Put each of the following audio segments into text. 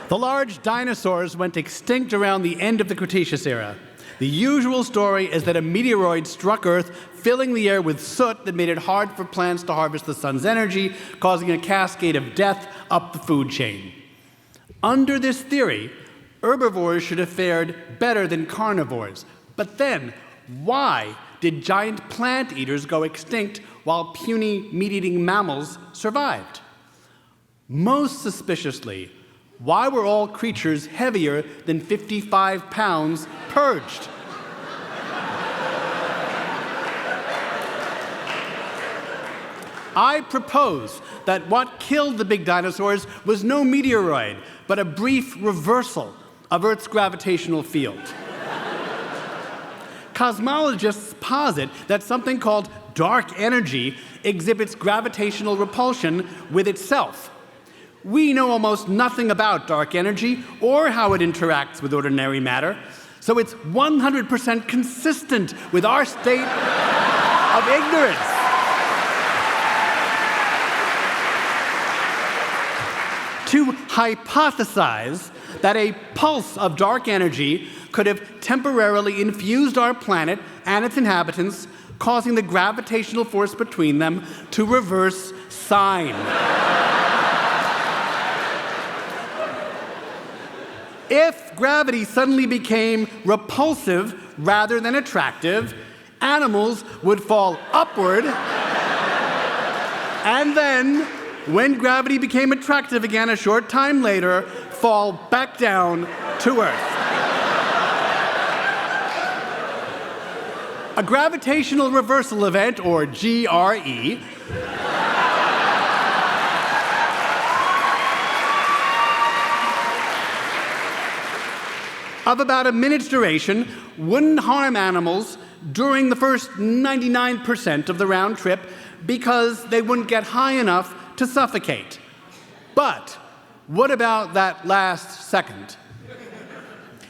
The large dinosaurs went extinct around the end of the Cretaceous era. The usual story is that a meteoroid struck Earth, filling the air with soot that made it hard for plants to harvest the sun's energy, causing a cascade of death up the food chain. Under this theory, herbivores should have fared better than carnivores. But then, why did giant plant eaters go extinct while puny meat-eating mammals survived? Most suspiciously, why were all creatures heavier than 55 pounds purged? I propose that what killed the big dinosaurs was no meteoroid, but a brief reversal of Earth's gravitational field. Cosmologists posit that something called dark energy exhibits gravitational repulsion with itself. We know almost nothing about dark energy or how it interacts with ordinary matter, so it's 100% consistent with our state of ignorance. To hypothesize that a pulse of dark energy could have temporarily infused our planet and its inhabitants, causing the gravitational force between them to reverse sign. If gravity suddenly became repulsive rather than attractive, animals would fall upward, and then, when gravity became attractive again a short time later, fall back down to Earth. A gravitational reversal event, or GRE, of about a minute's duration wouldn't harm animals during the first 99% of the round trip because they wouldn't get high enough to suffocate. But what about that last second?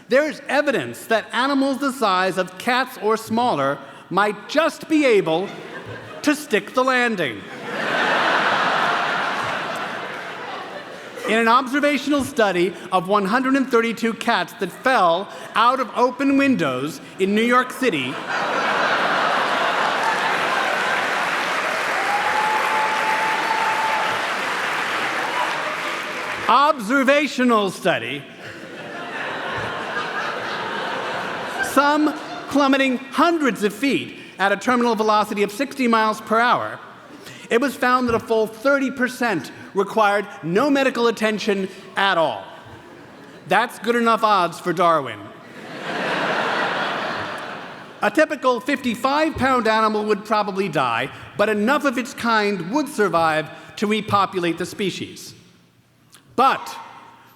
There's evidence that animals the size of cats or smaller might just be able to stick the landing. In an observational study of 132 cats that fell out of open windows in New York City, observational study, some plummeting hundreds of feet at a terminal velocity of 60 miles per hour, it was found that a full 30% required no medical attention at all. That's good enough odds for Darwin. A typical 55-pound animal would probably die, but enough of its kind would survive to repopulate the species. But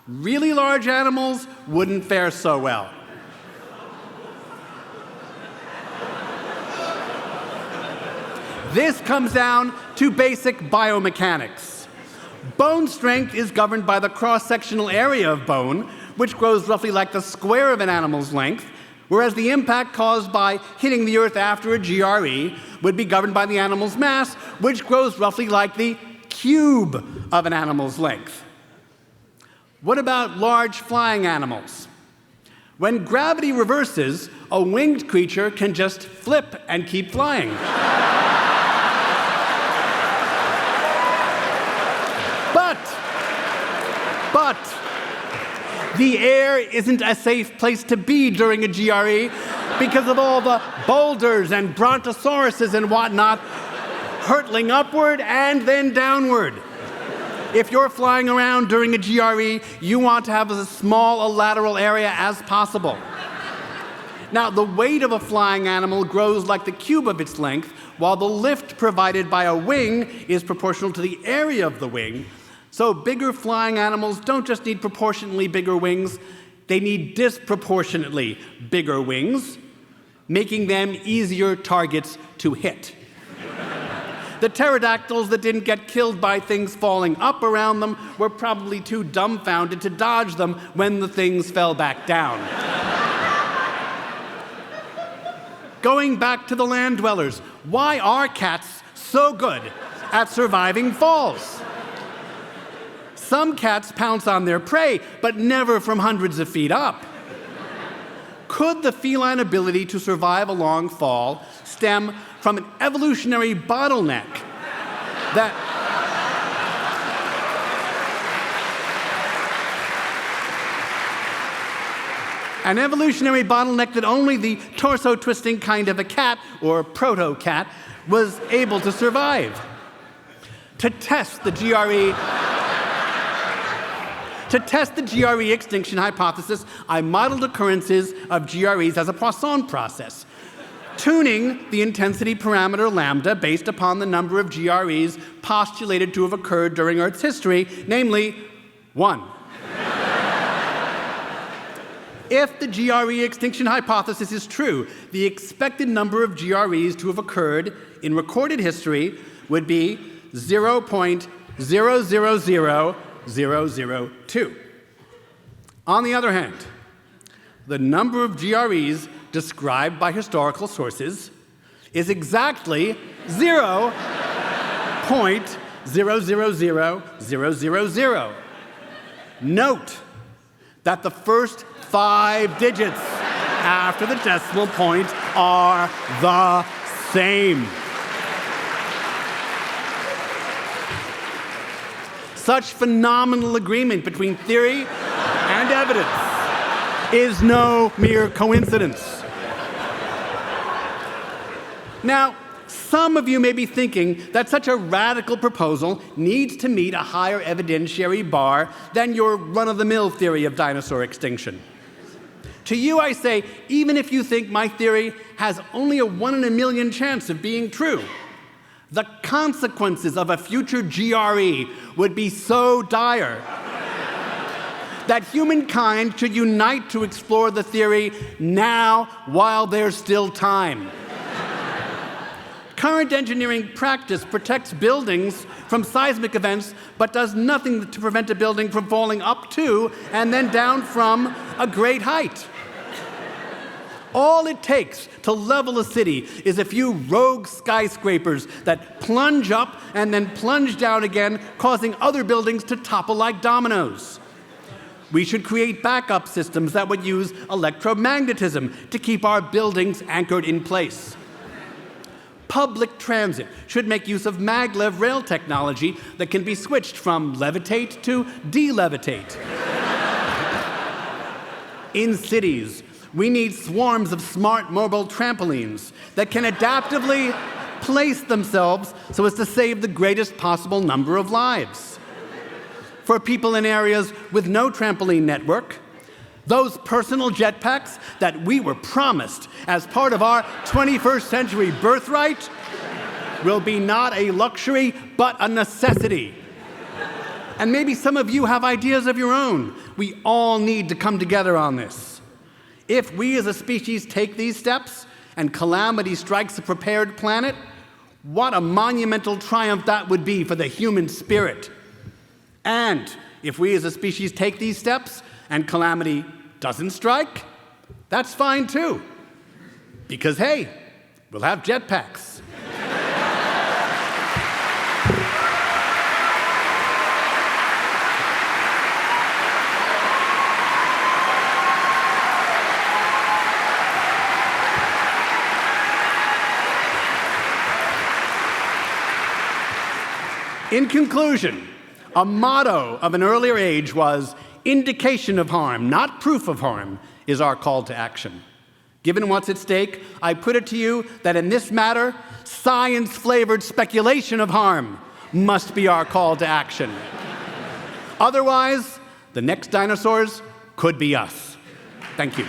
really large animals wouldn't fare so well. This comes down to basic biomechanics. Bone strength is governed by the cross-sectional area of bone, which grows roughly like the square of an animal's length, whereas the impact caused by hitting the Earth after a GRE would be governed by the animal's mass, which grows roughly like the cube of an animal's length. What about large flying animals? When gravity reverses, a winged creature can just flip and keep flying. But the air isn't a safe place to be during a GRE because of all the boulders and brontosauruses and whatnot hurtling upward and then downward. If you're flying around during a GRE, you want to have as small a lateral area as possible. Now, the weight of a flying animal grows like the cube of its length, while the lift provided by a wing is proportional to the area of the wing. So bigger flying animals don't just need proportionately bigger wings, they need disproportionately bigger wings, making them easier targets to hit. The pterodactyls that didn't get killed by things falling up around them were probably too dumbfounded to dodge them when the things fell back down. Going back to the land dwellers, why are cats so good at surviving falls? Some cats pounce on their prey, but never from hundreds of feet up. Could the feline ability to survive a long fall stem from an evolutionary bottleneck that only the torso-twisting kind of a cat, or proto-cat, was able to survive? To test the GRE extinction hypothesis, I modeled occurrences of GREs as a Poisson process, tuning the intensity parameter lambda based upon the number of GREs postulated to have occurred during Earth's history, namely 1. If the GRE extinction hypothesis is true, the expected number of GREs to have occurred in recorded history would be 0.000002. On the other hand, the number of GREs described by historical sources is exactly 0.000000. Note that the first 5 digits after the decimal point are the same. Such phenomenal agreement between theory and evidence is no mere coincidence. Now, some of you may be thinking that such a radical proposal needs to meet a higher evidentiary bar than your run-of-the-mill theory of dinosaur extinction. To you, I say, even if you think my theory has only a 1 in a million chance of being true, the consequences of a future GRE would be so dire that humankind should unite to explore the theory now while there's still time. Current engineering practice protects buildings from seismic events, but does nothing to prevent a building from falling up to and then down from a great height. All it takes to level a city is a few rogue skyscrapers that plunge up and then plunge down again, causing other buildings to topple like dominoes. We should create backup systems that would use electromagnetism to keep our buildings anchored in place. Public transit should make use of maglev rail technology that can be switched from levitate to de-levitate. In cities, we need swarms of smart mobile trampolines that can adaptively place themselves so as to save the greatest possible number of lives. For people in areas with no trampoline network, those personal jetpacks that we were promised as part of our 21st century birthright will be not a luxury, but a necessity. And maybe some of you have ideas of your own. We all need to come together on this. If we as a species take these steps and calamity strikes a prepared planet, what a monumental triumph that would be for the human spirit. And if we as a species take these steps and calamity doesn't strike, that's fine too. Because hey, we'll have jetpacks. In conclusion, a motto of an earlier age was, indication of harm, not proof of harm, is our call to action. Given what's at stake, I put it to you that in this matter, science-flavored speculation of harm must be our call to action. Otherwise, the next dinosaurs could be us. Thank you.